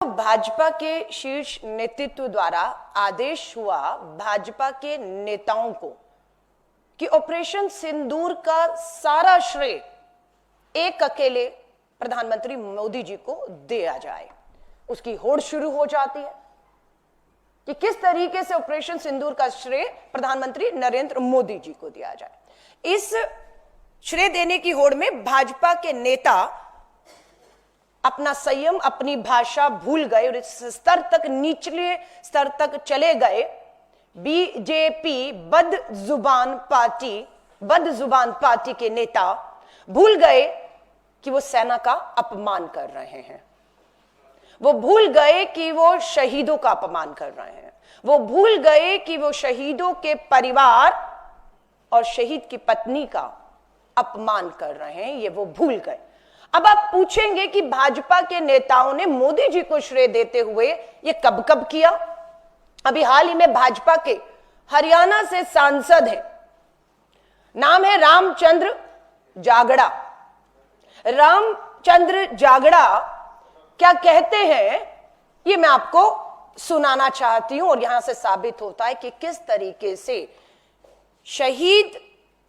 भाजपा के शीर्ष नेतृत्व द्वारा आदेश हुआ भाजपा के नेताओं को कि ऑपरेशन सिंदूर का सारा श्रेय एक अकेले प्रधानमंत्री मोदी जी को दिया जाए। उसकी होड़ शुरू हो जाती है कि किस तरीके से ऑपरेशन सिंदूर का श्रेय प्रधानमंत्री नरेंद्र मोदी जी को दिया जाए। इस श्रेय देने की होड़ में भाजपा के नेता अपना संयम, अपनी भाषा भूल गए और इस स्तर तक, निचले स्तर तक चले गए। बीजेपी बदजुबान पार्टी के नेता भूल गए कि वो सेना का अपमान कर रहे हैं। वो भूल गए कि वो शहीदों का अपमान कर रहे हैं। वो भूल गए कि वो शहीदों के परिवार और शहीद की पत्नी का अपमान कर रहे हैं। ये वो भूल गए। अब आप पूछेंगे कि भाजपा के नेताओं ने मोदी जी को श्रेय देते हुए ये कब कब किया। अभी हाल ही में भाजपा के हरियाणा से सांसद हैं, नाम है रामचंद्र जागड़ा। रामचंद्र जागड़ा क्या कहते हैं ये मैं आपको सुनाना चाहती हूं और यहां से साबित होता है कि किस तरीके से शहीद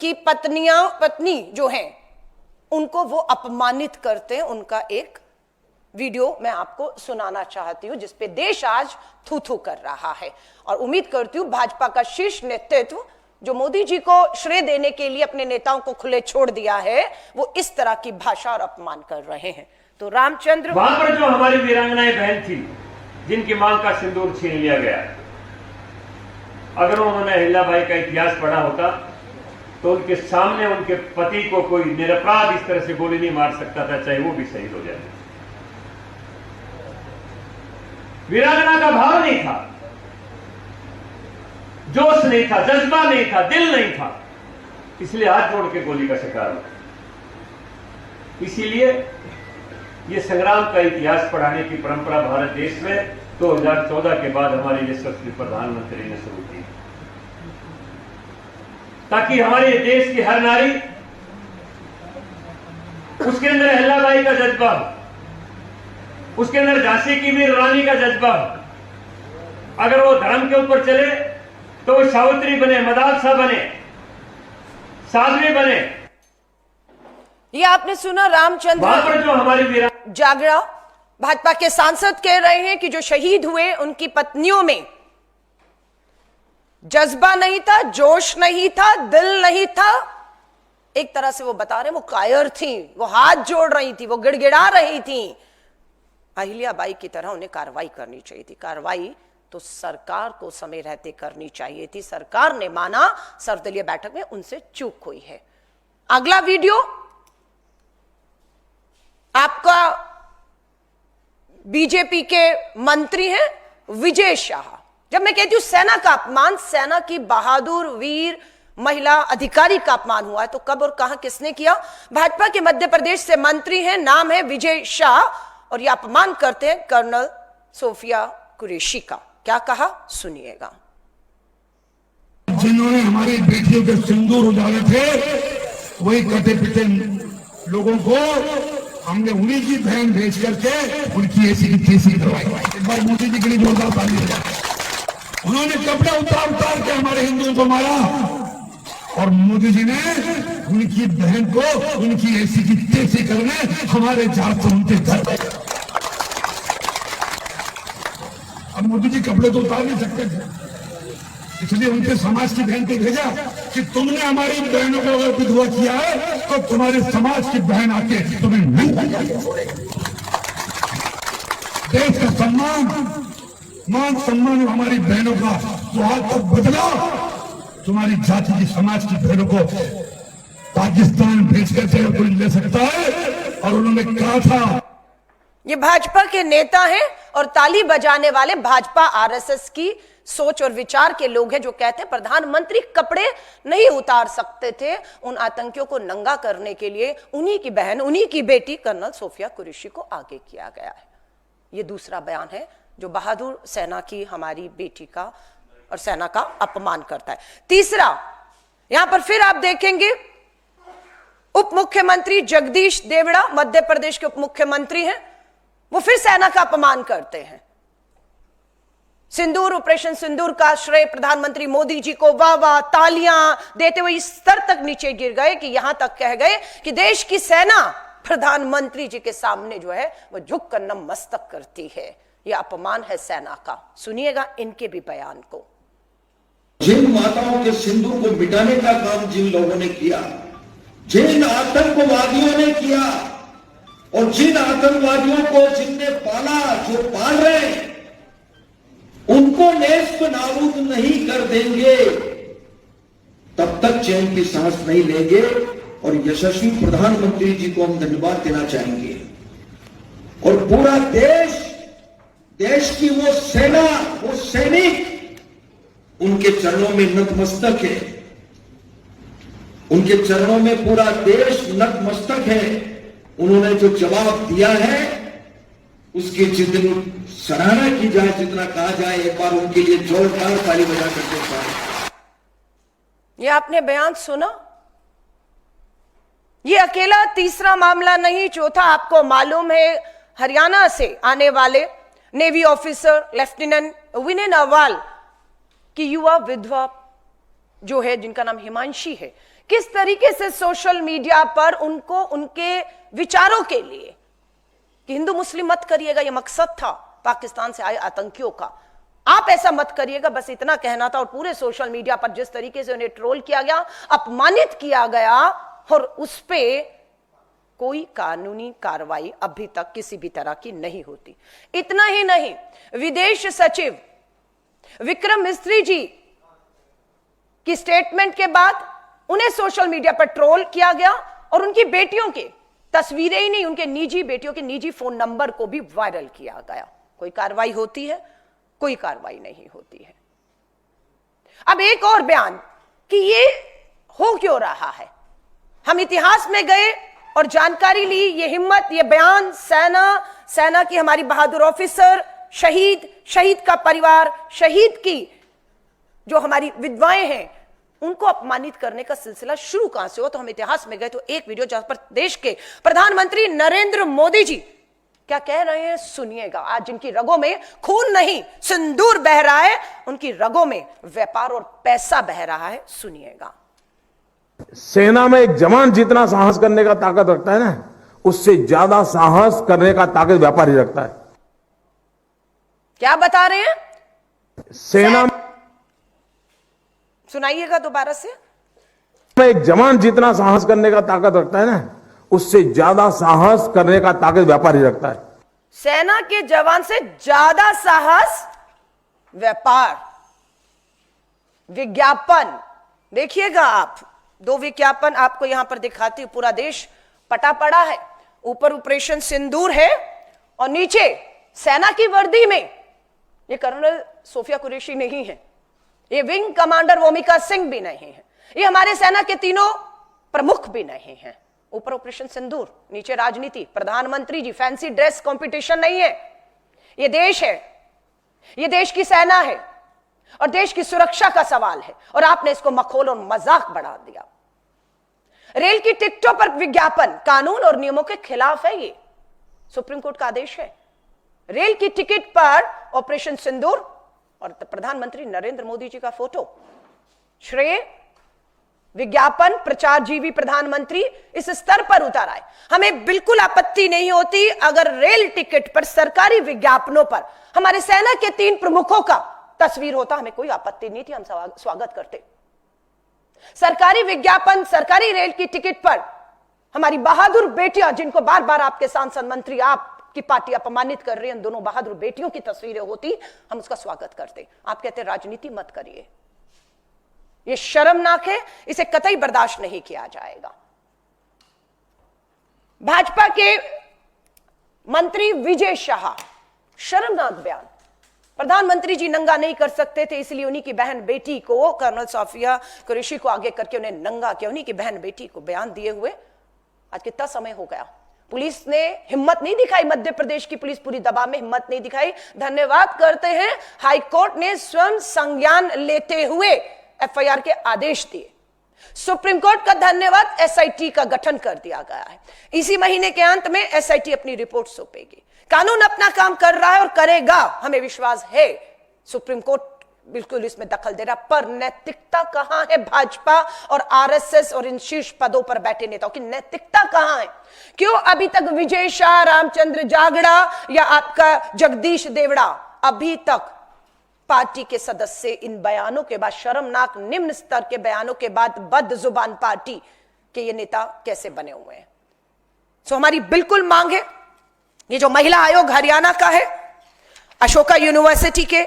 की पत्नी जो हैं उनको वो अपमानित करते हैं। उनका एक वीडियो मैं आपको सुनाना चाहती हूं जिसपे देश आज थू थू कर रहा है और उम्मीद करती हूं भाजपा का शीर्ष नेतृत्व जो मोदी जी को श्रेय देने के लिए अपने नेताओं को खुले छोड़ दिया है वो इस तरह की भाषा और अपमान कर रहे हैं। तो रामचंद्र, वहां पर जो हमारी वीरांगनाएं बहन थी जिनकी मांग का सिंदूर छीन लिया गया, अगर उन्होंने अहिल्याबाई का इतिहास पढ़ा होता तो उनके सामने उनके पति को कोई निरपराध इस तरह से गोली नहीं मार सकता था, चाहे वो भी शहीद हो जाए। वीरांगना का भाव नहीं था, जोश नहीं था, जज्बा नहीं था, दिल नहीं था, इसलिए हाथ जोड़ के गोली का शिकार हुआ। इसीलिए ये संग्राम का इतिहास पढ़ाने की परंपरा भारत देश में 2014 के बाद हमारे यशस्वी प्रधानमंत्री ने शुरू की, ताकि हमारे देश की हर नारी उसके अंदर अहिल्याबाई का जज्बा हो, उसके अंदर झांसी की वीर रानी का जज्बा हो। अगर वो धर्म के ऊपर चले तो वो सावित्री बने, मदालसा बने, साध्वी बने। ये आपने सुना रामचंद्र जो हमारी जागड़ा भाजपा के सांसद कह रहे हैं कि जो शहीद हुए उनकी पत्नियों में जज्बा नहीं था, जोश नहीं था, दिल नहीं था। एक तरह से वो बता रहे वो कायर थी, वो हाथ जोड़ रही थी, वो गिड़गिड़ा रही थी। अहिल्याबाई की तरह उन्हें कार्रवाई करनी चाहिए थी। कार्रवाई तो सरकार को समय रहते करनी चाहिए थी। सरकार ने माना, सर्वदलीय बैठक में उनसे चूक हुई है। अगला वीडियो आपका बीजेपी के मंत्री हैं विजय शाह। जब मैं कहती हूं सेना का अपमान, सेना की बहादुर वीर महिला अधिकारी का अपमान हुआ है तो कब और कहां किसने किया? भाजपा के मध्य प्रदेश से मंत्री हैं, नाम है विजय शाह और यह अपमान करते हैं कर्नल सोफिया कुरैशी का। क्या कहा सुनिएगा। जिन्होंने हमारी बेटियों के सिंदूर उजाड़े थे वही कटे पिटे लोगों को हमने उन्हीं की बहन भेज करके उनकी ऐसी की तैसी करवाई। एक बार मोदी जी के लिए जोरदार ताली हो जाए। उन्होंने कपड़े उतार के हमारे हिंदुओं को मारा और मोदी जी ने उनकी बहन को उनकी ऐसी की तैसी करने हमारे जात उनके घर। अब मोदी जी कपड़े तो उतार नहीं सकते थे, इसलिए उनके समाज की बहन को भेजा कि तुमने हमारी बहनों को अगर विधवा किया है तो तुम्हारे समाज की बहन आके तुम्हें नहीं देश का सम्मान, मान सम्मान हमारी बहनों का तो आज तक बदला। तुम्हारी जाति की समाज की बहनों को पाकिस्तान भेज करके कोई ले सकता है। और उन्होंने कहा था, ये भाजपा के नेता हैं और ताली बजाने वाले भाजपा आरएसएस की सोच और विचार के लोग हैं जो कहते हैं प्रधानमंत्री कपड़े नहीं उतार सकते थे। उन आतंकियों को नंगा करने के लिए उन्हीं की बहन, उन्हीं की बेटी कर्नल सोफिया कुरैशी को आगे किया गया है। ये दूसरा बयान है जो बहादुर सेना की हमारी बेटी का और सेना का अपमान करता है। तीसरा, यहां पर फिर आप देखेंगे उप मुख्यमंत्री जगदीश देवड़ा, मध्य प्रदेश के उप मुख्यमंत्री हैं, वो फिर सेना का अपमान करते हैं। सिंदूर, ऑपरेशन सिंदूर का श्रेय प्रधानमंत्री मोदी जी को वाह वाह तालियां देते हुए इस स्तर तक नीचे गिर गए कि यहां तक कह गए कि देश की सेना प्रधानमंत्री जी के सामने जो है वो झुककर नतमस्तक करती है। यह अपमान है सेना का। सुनिएगा इनके भी बयान को। जिन माताओं के सिंदूर को मिटाने का काम जिन लोगों ने किया, जिन आतंकवादियों ने किया और जिन आतंकवादियों को जिनने पाला, जो पाल रहे हैं, उनको नेस्त नाबूद नहीं कर देंगे तब तक चैन की सांस नहीं लेंगे। और यशस्वी प्रधानमंत्री जी को हम धन्यवाद देना चाहेंगे। और पूरा देश की वो सेना, वो सैनिक उनके चरणों में नतमस्तक है। उनके चरणों में पूरा देश नतमस्तक है। उन्होंने जो जवाब दिया है उसकी जितनी सराहना की जाए, जितना कहा जाए, एक बार उनके लिए जोरदार ताली बजा करके पाए। ये आपने बयान सुना? ये अकेला तीसरा मामला नहीं। चौथा, आपको मालूम है हरियाणा से आने वाले नेवी ऑफिसर लेफ्टिनेंट विनय नरवाल की युवा विधवा जो है, जिनका नाम हिमांशी है, किस तरीके से सोशल मीडिया पर उनको उनके विचारों के लिए कि हिंदू मुस्लिम मत करिएगा, यह मकसद था पाकिस्तान से आए आतंकियों का, आप ऐसा मत करिएगा, बस इतना कहना था। और पूरे सोशल मीडिया पर जिस तरीके से उन्हें ट्रोल किया गया, अपमानित किया गया, और उस पे कोई कानूनी कार्रवाई अभी तक किसी भी तरह की नहीं होती। इतना ही नहीं, विदेश सचिव विक्रम मिस्त्री जी की स्टेटमेंट के बाद उन्हें सोशल मीडिया पर ट्रोल किया गया और उनकी बेटियों के तस्वीरें ही नहीं, उनके निजी बेटियों के निजी फोन नंबर को भी वायरल किया गया। कोई कार्रवाई होती है? कोई कार्रवाई नहीं होती है। अब एक और बयान कि ये हो क्यों रहा है। हम इतिहास में गए और जानकारी ली। ये हिम्मत, ये बयान सेना की हमारी बहादुर ऑफिसर, शहीद का परिवार, शहीद की जो हमारी विधवाएं हैं, उनको अपमानित करने का सिलसिला शुरू कहां से हो। तो हम इतिहास में गए तो एक वीडियो जहां पर देश के प्रधानमंत्री नरेंद्र मोदी जी क्या कह रहे हैं सुनिएगा। आज जिनकी रगों में खून नहीं सिंदूर बह रहा है, उनकी रगों में व्यापार और पैसा बह रहा है। सुनिएगा। सेना में एक जवान जितना साहस करने का ताकत रखता है ना, उससे ज्यादा साहस करने का ताकत व्यापारी रखता है। क्या बता रहे हैं? सेना सुनाइएगा दोबारा से। में एक जवान जितना साहस करने का ताकत रखता है ना, उससे ज्यादा साहस करने का ताकत व्यापारी रखता है। सेना के जवान से ज्यादा साहस व्यापार। विज्ञापन देखिएगा आप, दो विज्ञापन आपको यहां पर दिखाती हूं। पूरा देश पटा पड़ा है। ऊपर ऑपरेशन सिंदूर है और नीचे सेना की वर्दी में ये कर्नल सोफिया कुरैशी नहीं है, ये विंग कमांडर वोमिका सिंह भी नहीं है, ये हमारे सेना के तीनों प्रमुख भी नहीं है। ऊपर ऑपरेशन सिंदूर, नीचे राजनीति, प्रधानमंत्री जी। फैंसी ड्रेस कंपटीशन नहीं है, ये देश है, ये देश की सेना है और देश की सुरक्षा का सवाल है। और आपने इसको मखौल और मजाक बढ़ा दिया। रेल की टिकटों पर विज्ञापन कानून और नियमों के खिलाफ है। ये सुप्रीम कोर्ट का आदेश है। रेल की टिकट पर ऑपरेशन सिंदूर और प्रधानमंत्री नरेंद्र मोदी जी का फोटो। श्रेय विज्ञापन प्रचार जीवी प्रधानमंत्री इस स्तर पर उतारा है। हमें बिल्कुल आपत्ति नहीं होती अगर रेल टिकट पर सरकारी विज्ञापनों पर हमारे सेना के 3 प्रमुखों का तस्वीर होता, हमें कोई आपत्ति नहीं थी, हम स्वागत करते। सरकारी विज्ञापन, सरकारी रेल की टिकट पर हमारी बहादुर बेटियां, जिनको बार बार आपके सांसद मंत्री, आपकी पार्टी अपमानित कर रही है, उन दोनों बहादुर बेटियों की तस्वीरें होती, हम उसका स्वागत करते। आप कहते राजनीति मत करिए, यह शर्मनाक है, इसे कतई बर्दाश्त नहीं किया जाएगा। भाजपा के मंत्री विजय शाह, शर्मनाक बयान। प्रधानमंत्री जी नंगा नहीं कर सकते थे, इसलिए उन्हीं की बहन बेटी को, कर्नल सोफिया कुरैशी को आगे करके उन्हें नंगा किया। उन्हीं की बहन बेटी को बयान दिए हुए आज कितना समय हो गया। पुलिस ने हिम्मत नहीं दिखाई, मध्य प्रदेश की पुलिस पूरी दबाव में हिम्मत नहीं दिखाई। धन्यवाद करते हैं, हाईकोर्ट ने स्वयं संज्ञान लेते हुए एफआईआर के आदेश दिए। सुप्रीम कोर्ट का धन्यवाद, एसआईटी का गठन कर दिया गया है। इसी महीने के अंत में एसआईटी अपनी रिपोर्ट सौंपेगी। कानून अपना काम कर रहा है और करेगा, हमें विश्वास है। सुप्रीम कोर्ट बिल्कुल इसमें दखल दे रहा, पर नैतिकता कहां है भाजपा और आरएसएस और इन शीर्ष पदों पर बैठे नेताओं की नैतिकता कहां है? क्यों अभी तक विजय शाह, रामचंद्र जागड़ा या आपका जगदीश देवड़ा अभी तक पार्टी के सदस्य इन बयानों के बाद, शर्मनाक निम्न स्तर के बयानों के बाद बदजुबान पार्टी के ये नेता कैसे बने हुए हैं? सो हमारी बिल्कुल मांग है, ये जो महिला आयोग हरियाणा का है, अशोका यूनिवर्सिटी के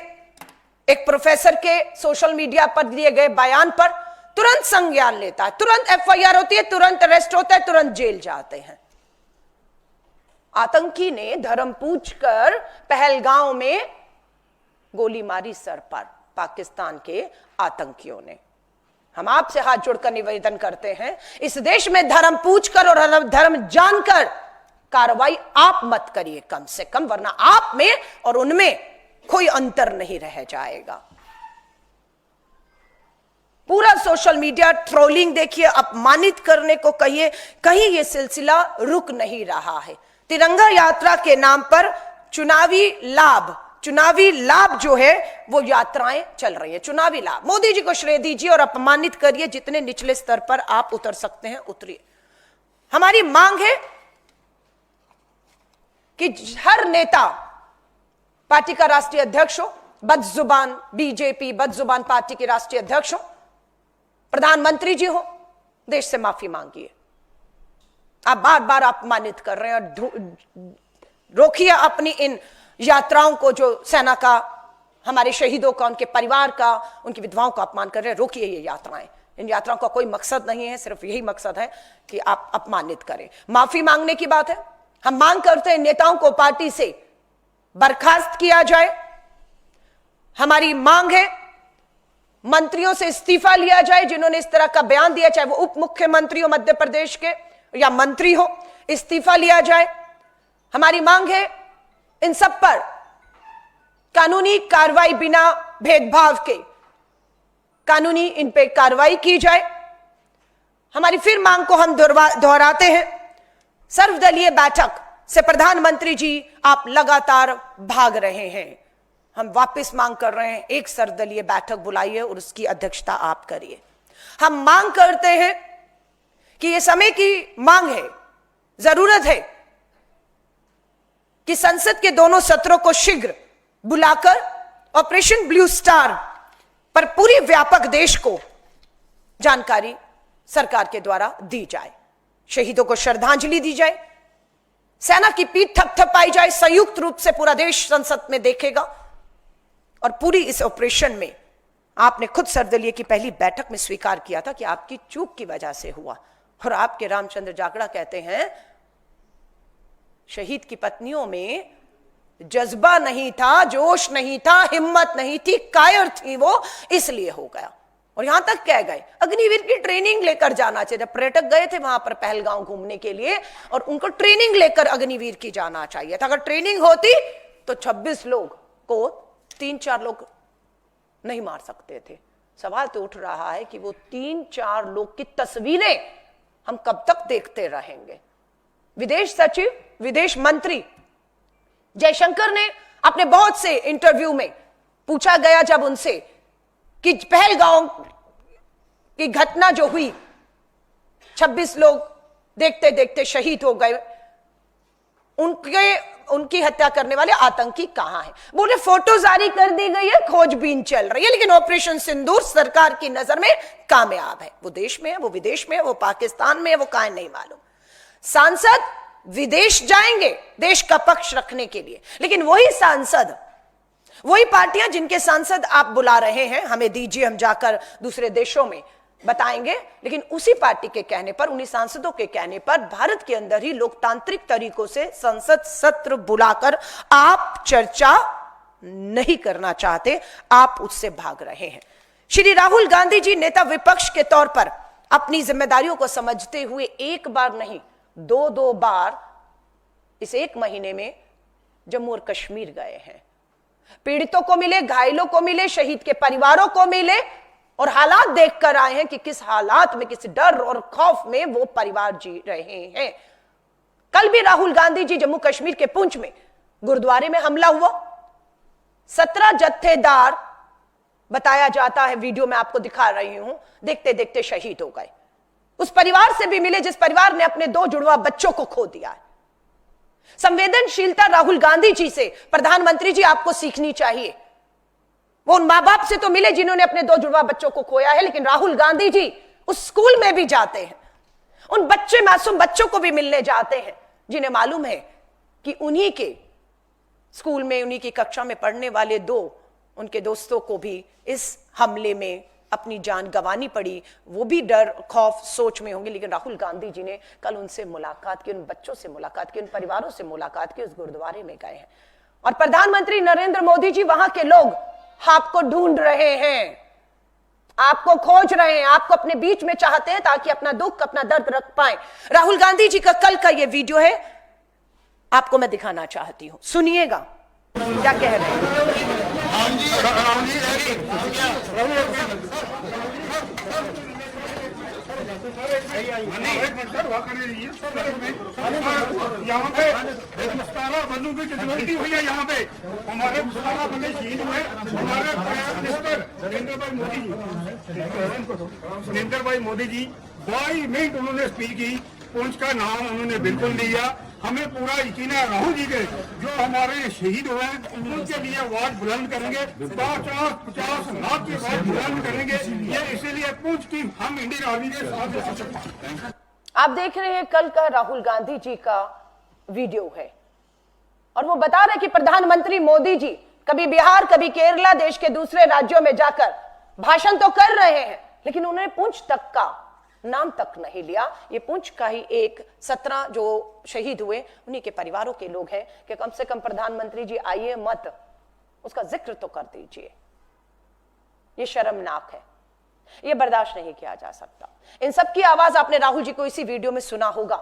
एक प्रोफेसर के सोशल मीडिया पर दिए गए बयान पर तुरंत संज्ञान लेता है, तुरंत एफआईआर होती है, तुरंत अरेस्ट होता है, तुरंत जेल जाते हैं। आतंकी ने धर्म पूछकर पहलगांव में गोली मारी सर पर, पाकिस्तान के आतंकियों ने। हम आपसे हाथ जोड़कर निवेदन करते हैं, इस देश में धर्म पूछकर और धर्म जानकर कार्रवाई आप मत करिए कम से कम, वरना आप में और उनमें कोई अंतर नहीं रह जाएगा। पूरा सोशल मीडिया ट्रोलिंग देखिए, अपमानित करने को कहिए, कहीं यह सिलसिला रुक नहीं रहा है। तिरंगा यात्रा के नाम पर चुनावी लाभ जो है वो यात्राएं चल रही है, चुनावी लाभ। मोदी जी को श्रेय दीजिए और अपमानित करिए, जितने निचले स्तर पर आप उतर सकते हैं उतरिए। हमारी मांग है कि हर नेता, पार्टी का राष्ट्रीय अध्यक्ष हो, बदजुबान बीजेपी, बदजुबान पार्टी के राष्ट्रीय अध्यक्ष हो, प्रधानमंत्री जी हो, देश से माफी मांगिए। आप बार बार अपमानित कर रहे हैं और रोकिए अपनी इन यात्राओं को, जो सेना का, हमारे शहीदों का, उनके परिवार का, उनकी विधवाओं का अपमान कर रहे हैं। रोकिए ये यात्राएं। इन यात्राओं का कोई मकसद नहीं है, सिर्फ यही मकसद है कि आप अपमानित करें। माफी मांगने की बात है, हम मांग करते हैं नेताओं को पार्टी से बर्खास्त किया जाए। हमारी मांग है मंत्रियों से इस्तीफा लिया जाए, जिन्होंने इस तरह का बयान दिया, चाहे वो उप मुख्यमंत्री हो मध्य प्रदेश के या मंत्री हो, इस्तीफा लिया जाए। हमारी मांग है इन सब पर कानूनी कार्रवाई, बिना भेदभाव के कानूनी इन पे कार्रवाई की जाए। हमारी फिर मांग को हम दोहराते हैं, सर्वदलीय बैठक से प्रधानमंत्री जी आप लगातार भाग रहे हैं। हम वापस मांग कर रहे हैं, एक सर्वदलीय बैठक बुलाइए और उसकी अध्यक्षता आप करिए। हम मांग करते हैं कि यह समय की मांग है, जरूरत है कि संसद के दोनों सत्रों को शीघ्र बुलाकर ऑपरेशन ब्लू स्टार पर पूरी व्यापक देश को जानकारी सरकार के द्वारा दी जाए, शहीदों को श्रद्धांजलि दी जाए, सेना की पीठ थपथपाई जाए, संयुक्त रूप से पूरा देश संसद में देखेगा। और पूरी इस ऑपरेशन में आपने खुद सर्वदलीय की पहली बैठक में स्वीकार किया था कि आपकी चूक की वजह से हुआ। और आपके रामचंद्र जागड़ा कहते हैं शहीद की पत्नियों में जज्बा नहीं था, जोश नहीं था, हिम्मत नहीं थी, कायर थी वो, इसलिए हो गया। और यहां तक कह गए अग्निवीर की ट्रेनिंग लेकर जाना चाहिए। जब पर्यटक गए थे वहां पर पहलगांव घूमने के लिए, और उनको ट्रेनिंग लेकर अग्निवीर की जाना चाहिए था। अगर ट्रेनिंग होती तो 26 लोग को 3-4 लोग नहीं मार सकते थे। सवाल तो उठ रहा है कि वो 3-4 लोग की तस्वीरें हम कब तक देखते रहेंगे। विदेश सचिव, विदेश मंत्री जयशंकर ने अपने बहुत से इंटरव्यू में पूछा गया जब उनसे कि पहलगांव की घटना जो हुई, 26 लोग देखते देखते शहीद हो गए, उनकी हत्या करने वाले आतंकी कहां हैं? बोले फोटो जारी कर दी गई है, खोजबीन चल रही है, लेकिन ऑपरेशन सिंदूर सरकार की नजर में कामयाब है। वो देश में है, वो विदेश में है, वो पाकिस्तान में है, वो कहां नहीं मालूम। सांसद विदेश जाएंगे देश का पक्ष रखने के लिए, लेकिन वही सांसद, वही पार्टियां जिनके सांसद आप बुला रहे हैं, हमें दीजिए हम जाकर दूसरे देशों में बताएंगे, लेकिन उसी पार्टी के कहने पर, उन्हीं सांसदों के कहने पर भारत के अंदर ही लोकतांत्रिक तरीकों से संसद सत्र बुलाकर आप चर्चा नहीं करना चाहते, आप उससे भाग रहे हैं। श्री राहुल गांधी जी नेता विपक्ष के तौर पर अपनी जिम्मेदारियों को समझते हुए एक बार नहीं, 2 बार इस 1 महीने में जम्मू और कश्मीर गए हैं। पीड़ितों को मिले, घायलों को मिले, शहीद के परिवारों को मिले और हालात देखकर आए हैं कि किस हालात में, किस डर और खौफ में वो परिवार जी रहे हैं। कल भी राहुल गांधी जी जम्मू कश्मीर के पुंछ में गुरुद्वारे में हमला हुआ, 17 जत्थेदार बताया जाता है, वीडियो में आपको दिखा रही हूं, देखते देखते शहीद हो गए। उस परिवार से भी मिले जिस परिवार ने अपने 2 जुड़वा बच्चों को खो दिया है। संवेदनशीलता राहुल गांधी जी से प्रधानमंत्री जी आपको सीखनी चाहिए। वो उन मां बाप से तो मिले जिन्होंने अपने 2 जुड़वा बच्चों को खोया है, लेकिन राहुल गांधी जी उस स्कूल में भी जाते हैं, उन बच्चे मासूम बच्चों को भी मिलने जाते हैं जिन्हें मालूम है कि उन्हीं के स्कूल में, उन्हीं की कक्षा में पढ़ने वाले 2 उनके दोस्तों को भी इस हमले में अपनी जान गंवानी पड़ी। वो भी डर, खौफ, सोच में होंगे, लेकिन राहुल गांधी जी ने कल उनसे मुलाकात की, उन बच्चों से मुलाकात की, उन परिवारों से मुलाकात की, उस गुरुद्वारे में गए हैं। और प्रधानमंत्री नरेंद्र मोदी जी, वहां के लोग आपको ढूंढ रहे हैं, आपको खोज रहे हैं, आपको अपने बीच में चाहते हैं ताकि अपना दुख, अपना दर्द रख पाए। राहुल गांधी जी का कल का यह वीडियो है, आपको मैं दिखाना चाहती हूं, सुनिएगा क्या कह रहे हैं। यहाँ पे बंदूक की गलती हुई है। यहाँ पे हमारे बंदे शहीद हुए, हमारे प्राइम मिनिस्टर नरेंद्र भाई मोदी जी 22 मिनट उन्होंने स्पीच की, पुंछ का नाम उन्होंने बिल्कुल लिया। हमें पूरा यकीन है राहुल जी के, जो हमारे शहीद हुए हैं उनके लिए आवाज बुलंद करेंगे, 50 लाख की आवाज बुलंद करेंगे। ये इसीलिए पुंछ की हम इंडियन आर्मी के साथ। आप देख रहे हैं कल का राहुल गांधी जी का वीडियो है, और वो बता रहे कि प्रधानमंत्री मोदी जी कभी बिहार, कभी केरला, देश के दूसरे राज्यों में जाकर भाषण तो कर रहे हैं, लेकिन उन्होंने पुंछ तक का नाम तक नहीं लिया। ये पुंछ का ही एक 17 जो शहीद हुए उन्हीं के परिवारों के लोग हैं कि कम से कम प्रधानमंत्री जी आइए मत, उसका जिक्र तो कर दीजिए। ये शर्मनाक है, ये बर्दाश्त नहीं किया जा सकता। इन सब की आवाज आपने राहुल जी को इसी वीडियो में सुना होगा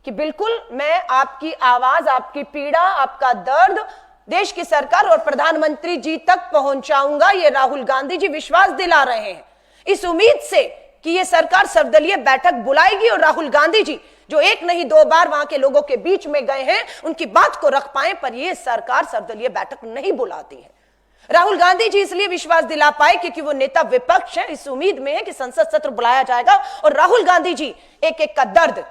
कि बिल्कुल मैं आपकी आवाज, आपकी पीड़ा, आपका दर्द देश की सरकार और प्रधानमंत्री जी तक पहुंचाऊंगा। ये राहुल गांधी जी विश्वास दिला रहे हैं, इस उम्मीद से कि ये सरकार सर्वदलीय बैठक बुलाएगी और राहुल गांधी जी जो 1 नहीं 2 बार वहां के लोगों के बीच में गए हैं, उनकी बात को रख पाए, पर यह सरकार सर्वदलीय बैठक नहीं बुलाती है। राहुल गांधी जी इसलिए विश्वास दिला पाए क्योंकि वो नेता विपक्ष है, इस उम्मीद में है कि संसद सत्र बुलाया जाएगा और राहुल गांधी जी एक एक का दर्द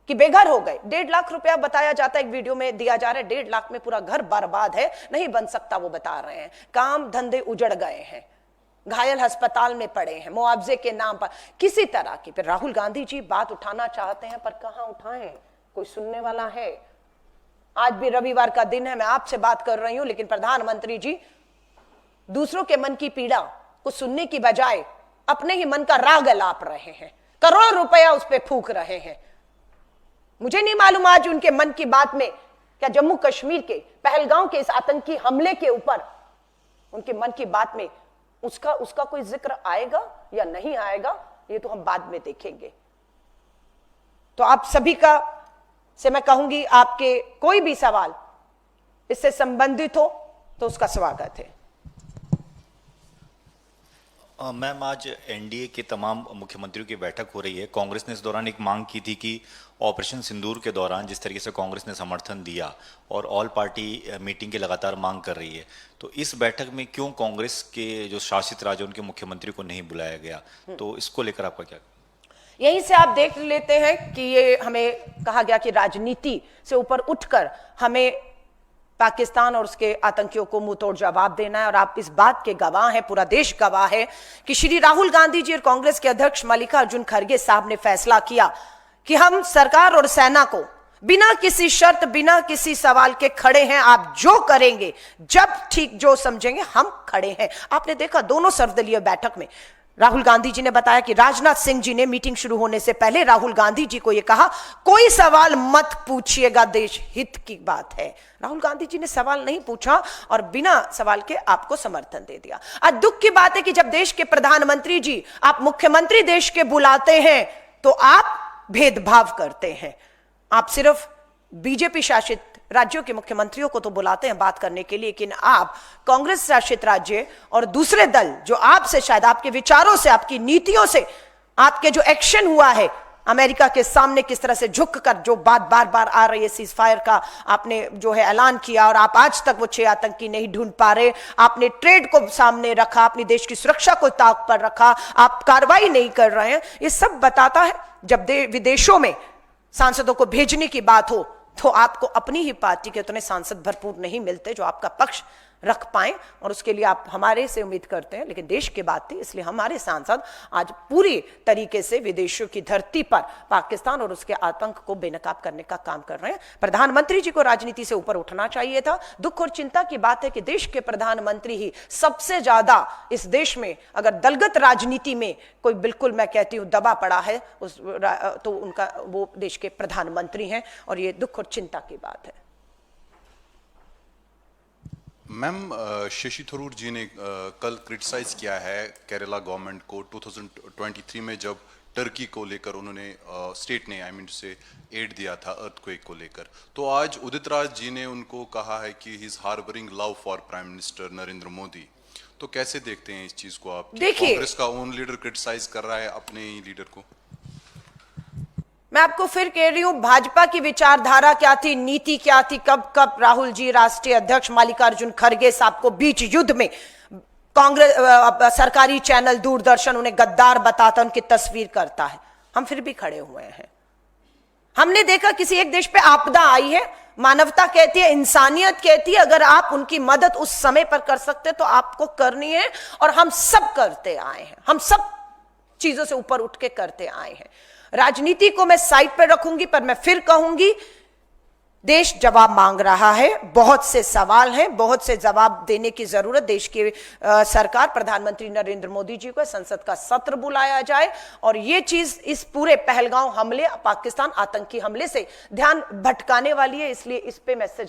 कि बेघर हो गए। 1.5 लाख रुपया बताया जाता है, एक वीडियो में दिया जा रहा है, 1.5 लाख में पूरा घर बर्बाद है, नहीं बन सकता वो बता रहे हैं। काम धंधे उजड़ गए हैं, घायल अस्पताल में पड़े हैं मुआवजे के नाम पर, किसी तरह की। फिर राहुल गांधी जी बात उठाना चाहते हैं, पर कहां उठाएं, कोई सुनने वाला है? आज भी रविवार का दिन है, मैं आपसे बात कर रही हूं, लेकिन प्रधानमंत्री जी दूसरों के मन की पीड़ा को सुनने की बजाय अपने ही मन का राग अलाप रहे हैं, करोड़ों रुपया उस पर फूंक रहे हैं। मुझे नहीं मालूम आज उनके मन की बात में क्या जम्मू कश्मीर के पहलगांव के इस आतंकी हमले के ऊपर उनके मन की बात में उसका कोई जिक्र आएगा या नहीं आएगा, ये तो हम बाद में देखेंगे। तो आप सभी का से मैं कहूंगी, आपके कोई भी सवाल इससे संबंधित हो तो उसका स्वागत है। मैम, आज एनडीए के तमाम मुख्यमंत्रियों की बैठक हो रही है। कांग्रेस ने इस दौरान एक मांग की थी कि ऑपरेशन सिंदूर के दौरान जिस तरीके से कांग्रेस ने समर्थन दिया और ऑल पार्टी मीटिंग की लगातार मांग कर रही है, तो इस बैठक में क्यों कांग्रेस के जो शासित राज्य उनके मुख्यमंत्री को नहीं बुलाया गया? तो इसको लेकर आपका क्या? यहीं से आप देख लेते हैं कि ये हमें कहा गया कि राजनीति से ऊपर उठकर हमें पाकिस्तान और उसके आतंकियों को मुंह तोड़ जवाब देना है। और आप इस बात के गवाह हैं, पूरा देश गवाह है कि श्री राहुल गांधी जी और कांग्रेस के अध्यक्ष मल्लिकार्जुन खड़गे साहब ने फैसला किया कि हम सरकार और सेना को बिना किसी शर्त, बिना किसी सवाल के खड़े हैं। आप जो करेंगे, जब ठीक जो समझेंगे, हम खड़े हैं। आपने देखा दोनों सर्वदलीय बैठक में राहुल गांधी जी ने बताया कि राजनाथ सिंह जी ने मीटिंग शुरू होने से पहले राहुल गांधी जी को यह कहा, कोई सवाल मत पूछिएगा, देश हित की बात है। राहुल गांधी जी ने सवाल नहीं पूछा और बिना सवाल के आपको समर्थन दे दिया। आज दुख की बात है कि जब देश के प्रधानमंत्री जी, आप मुख्यमंत्री देश के बुलाते हैं तो आप भेदभाव करते हैं। आप सिर्फ बीजेपी शासित राज्यों के मुख्यमंत्रियों को तो बुलाते हैं बात करने के लिए, लेकिन आप कांग्रेस शासित राज्य और दूसरे दल जो आपसे शायद आपके विचारों से, आपकी नीतियों से, आपके जो एक्शन हुआ है अमेरिका के सामने किस तरह से झुककर जो बात बार बार आ रही है सीज फायर का आपने जो है ऐलान किया, और आप आज तक वो 6 आतंकी नहीं ढूंढ पा रहे, आपने ट्रेड को सामने रखा, अपनी देश की सुरक्षा को ताक पर रखा, आप कार्रवाई नहीं कर रहे हैं, ये सब बताता है जब विदेशों में सांसदों को भेजने की बात हो तो आपको अपनी ही पार्टी के उतने सांसद भरपूर नहीं मिलते जो आपका पक्ष रख पाएं, और उसके लिए आप हमारे से उम्मीद करते हैं। लेकिन देश की बात थी, इसलिए हमारे सांसद आज पूरी तरीके से विदेशों की धरती पर पाकिस्तान और उसके आतंक को बेनकाब करने का काम कर रहे हैं। प्रधानमंत्री जी को राजनीति से ऊपर उठना चाहिए था। दुख और चिंता की बात है कि देश के प्रधानमंत्री ही सबसे ज्यादा इस देश में अगर दलगत राजनीति में कोई बिल्कुल मैं कहती हूं दबा पड़ा है तो उनका वो देश के प्रधानमंत्री हैं, और ये दुख और चिंता की बात है। मैम, शशि थरूर जी ने कल क्रिटिसाइज किया है केरला गवर्नमेंट को 2023 में जब टर्की को लेकर उन्होंने स्टेट ने से एड दिया था अर्थक्वेक को लेकर। तो आज उदित राज जी ने उनको कहा है कि he is harbouring love for prime minister Narendra Modi. तो कैसे देखते हैं इस चीज को आप? देखिए, कांग्रेस का ओन लीडर क्रिटिसाइज कर रहा है अपने ही लीडर को। मैं आपको फिर कह रही हूं, भाजपा की विचारधारा क्या थी, नीति क्या थी, कब कब राहुल जी राष्ट्रीय अध्यक्ष मल्लिकार्जुन खड़गे साहब को बीच युद्ध में कांग्रेस सरकारी चैनल दूरदर्शन उन्हें गद्दार बताता, उनकी तस्वीर करता है। हम फिर भी खड़े हुए हैं। हमने देखा किसी एक देश पे आपदा आई है, मानवता कहती है, इंसानियत कहती है, अगर आप उनकी मदद उस समय पर कर सकते तो आपको करनी है, और हम सब करते आए हैं। हम सब चीजों से ऊपर उठ के करते आए हैं। राजनीति को मैं साइड पर रखूंगी, पर मैं फिर कहूंगी देश जवाब मांग रहा है, बहुत से सवाल हैं, बहुत से जवाब देने की जरूरत। देश की सरकार, प्रधानमंत्री नरेंद्र मोदी जी को संसद का सत्र बुलाया जाए, और ये चीज इस पूरे पहलगांव हमले, पाकिस्तान आतंकी हमले से ध्यान भटकाने वाली है, इसलिए इस पे मैसेज